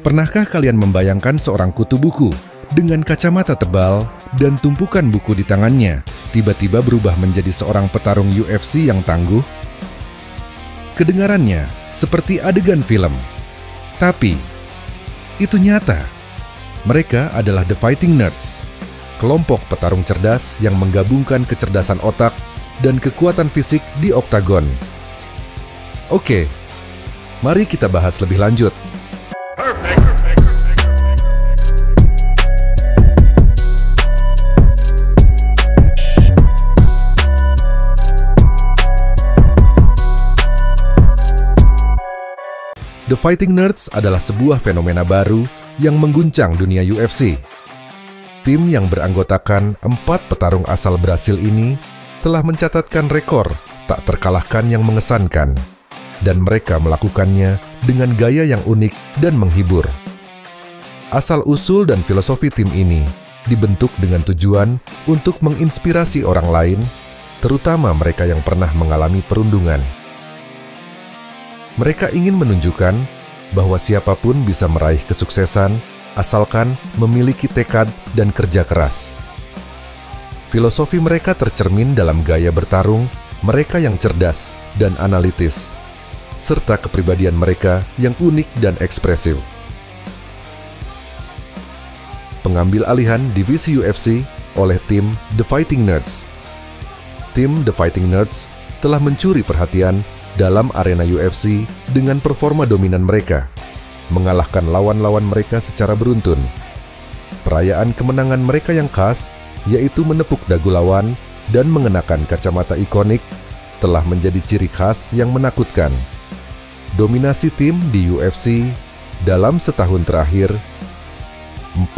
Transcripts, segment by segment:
Pernahkah kalian membayangkan seorang kutu buku dengan kacamata tebal dan tumpukan buku di tangannya tiba-tiba berubah menjadi seorang petarung UFC yang tangguh? Kedengarannya seperti adegan film. Tapi itu nyata. Mereka adalah The Fighting Nerds, kelompok petarung cerdas yang menggabungkan kecerdasan otak dan kekuatan fisik di oktagon. Oke, mari kita bahas lebih lanjut. The Fighting Nerds adalah sebuah fenomena baru yang mengguncang dunia UFC. Tim yang beranggotakan 4 petarung asal Brasil ini telah mencatatkan rekor tak terkalahkan yang mengesankan, dan mereka melakukannya dengan gaya yang unik dan menghibur. Asal-usul dan filosofi tim ini dibentuk dengan tujuan untuk menginspirasi orang lain, terutama mereka yang pernah mengalami perundungan. Mereka ingin menunjukkan bahwa siapapun bisa meraih kesuksesan asalkan memiliki tekad dan kerja keras. Filosofi mereka tercermin dalam gaya bertarung mereka yang cerdas dan analitis, serta kepribadian mereka yang unik dan ekspresif. Pengambil alihan divisi UFC oleh tim The Fighting Nerds. Tim The Fighting Nerds telah mencuri perhatian dalam arena UFC dengan performa dominan mereka, mengalahkan lawan-lawan mereka secara beruntun. Perayaan kemenangan mereka yang khas, yaitu menepuk dagu lawan dan mengenakan kacamata ikonik, telah menjadi ciri khas yang menakutkan. Dominasi tim di UFC dalam setahun terakhir,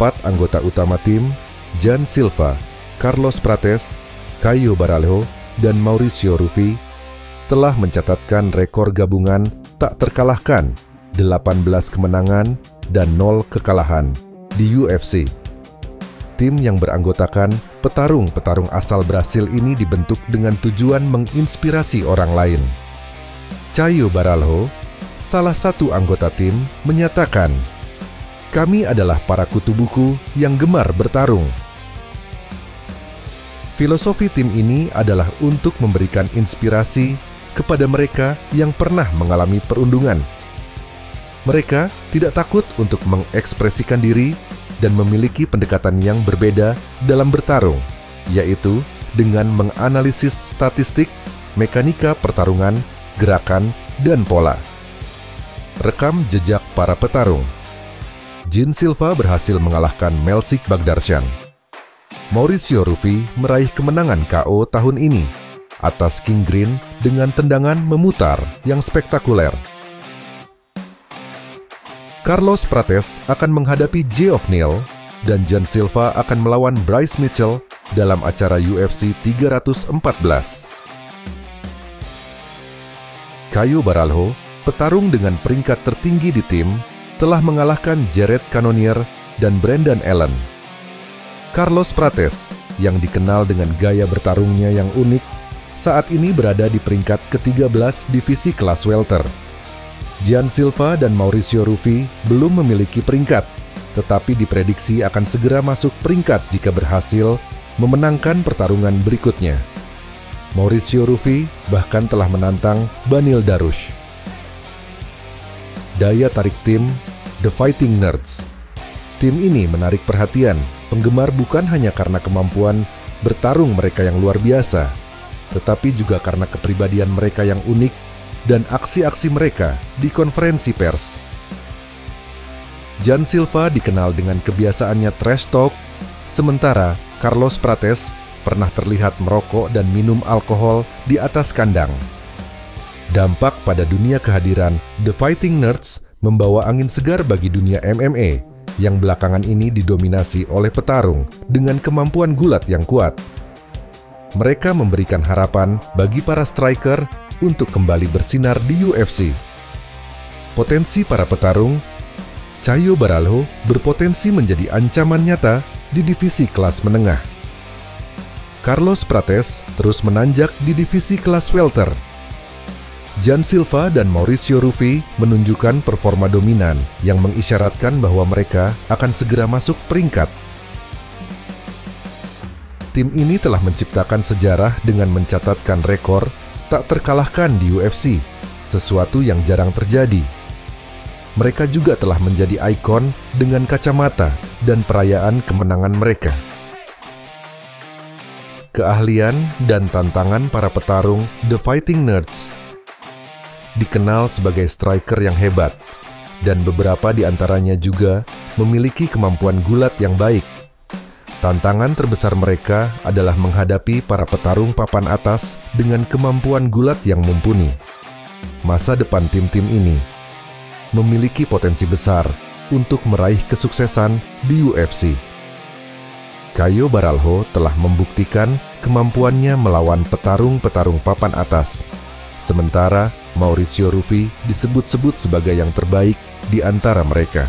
4 anggota utama tim, Jan Silva, Carlos Prates, Caio Baralho, dan Mauricio Ruffi, telah mencatatkan rekor gabungan tak terkalahkan, 18 kemenangan dan 0 kekalahan di UFC. Tim yang beranggotakan petarung-petarung asal Brasil ini dibentuk dengan tujuan menginspirasi orang lain. Caio Baralho, salah satu anggota tim, menyatakan, "Kami adalah para kutu buku yang gemar bertarung." Filosofi tim ini adalah untuk memberikan inspirasi kepada mereka yang pernah mengalami perundungan. Mereka tidak takut untuk mengekspresikan diri dan memiliki pendekatan yang berbeda dalam bertarung, yaitu dengan menganalisis statistik, mekanika pertarungan, gerakan, dan pola. Rekam jejak para petarung. Jan Silva berhasil mengalahkan Melsik Bagdarshan. Mauricio Ruffi meraih kemenangan KO tahun ini atas King Green dengan tendangan memutar yang spektakuler. Carlos Prates akan menghadapi Geoff Neal dan Jan Silva akan melawan Bryce Mitchell dalam acara UFC 314. Caio Baralho, petarung dengan peringkat tertinggi di tim, telah mengalahkan Jared Cannonier dan Brendan Allen. Carlos Prates, yang dikenal dengan gaya bertarungnya yang unik, saat ini berada di peringkat ke-13 divisi kelas welter. Jan Silva dan Mauricio Ruffi belum memiliki peringkat, tetapi diprediksi akan segera masuk peringkat jika berhasil memenangkan pertarungan berikutnya. Mauricio Ruffi bahkan telah menantang Beneil Dariush. Daya tarik tim The Fighting Nerds. Tim ini menarik perhatian penggemar bukan hanya karena kemampuan bertarung mereka yang luar biasa, tetapi juga karena kepribadian mereka yang unik dan aksi-aksi mereka di konferensi pers. Jan Silva dikenal dengan kebiasaannya trash talk, sementara Carlos Prates pernah terlihat merokok dan minum alkohol di atas kandang. Dampak pada dunia kehadiran The Fighting Nerds membawa angin segar bagi dunia MMA yang belakangan ini didominasi oleh petarung dengan kemampuan gulat yang kuat. Mereka memberikan harapan bagi para striker untuk kembali bersinar di UFC. Potensi para petarung. Caio Baralho berpotensi menjadi ancaman nyata di divisi kelas menengah. Carlos Prates terus menanjak di divisi kelas welter. Jan Silva dan Mauricio Ruffi menunjukkan performa dominan yang mengisyaratkan bahwa mereka akan segera masuk peringkat. Tim ini telah menciptakan sejarah dengan mencatatkan rekor tak terkalahkan di UFC, sesuatu yang jarang terjadi. Mereka juga telah menjadi ikon dengan kacamata dan perayaan kemenangan mereka. Keahlian dan tantangan para petarung The Fighting Nerds dikenal sebagai striker yang hebat, dan beberapa di antaranya juga memiliki kemampuan gulat yang baik. Tantangan terbesar mereka adalah menghadapi para petarung papan atas dengan kemampuan gulat yang mumpuni. Masa depan tim-tim ini memiliki potensi besar untuk meraih kesuksesan di UFC. Caio Baralho telah membuktikan kemampuannya melawan petarung-petarung papan atas, sementara Mauricio Ruffi disebut-sebut sebagai yang terbaik di antara mereka.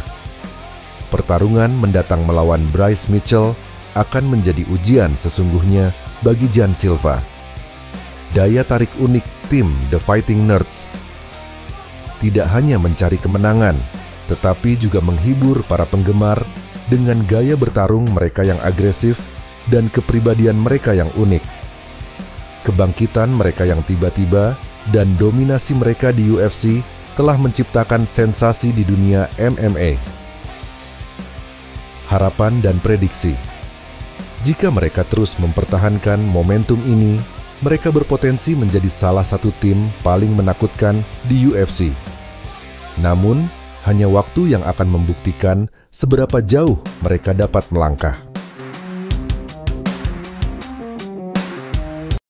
Pertarungan mendatang melawan Bryce Mitchell akan menjadi ujian sesungguhnya bagi Jan Silva. Daya tarik unik tim The Fighting Nerds tidak hanya mencari kemenangan, tetapi juga menghibur para penggemar dengan gaya bertarung mereka yang agresif dan kepribadian mereka yang unik. Kebangkitan mereka yang tiba-tiba dan dominasi mereka di UFC telah menciptakan sensasi di dunia MMA. Harapan dan prediksi. Jika mereka terus mempertahankan momentum ini, mereka berpotensi menjadi salah satu tim paling menakutkan di UFC. Namun, hanya waktu yang akan membuktikan seberapa jauh mereka dapat melangkah.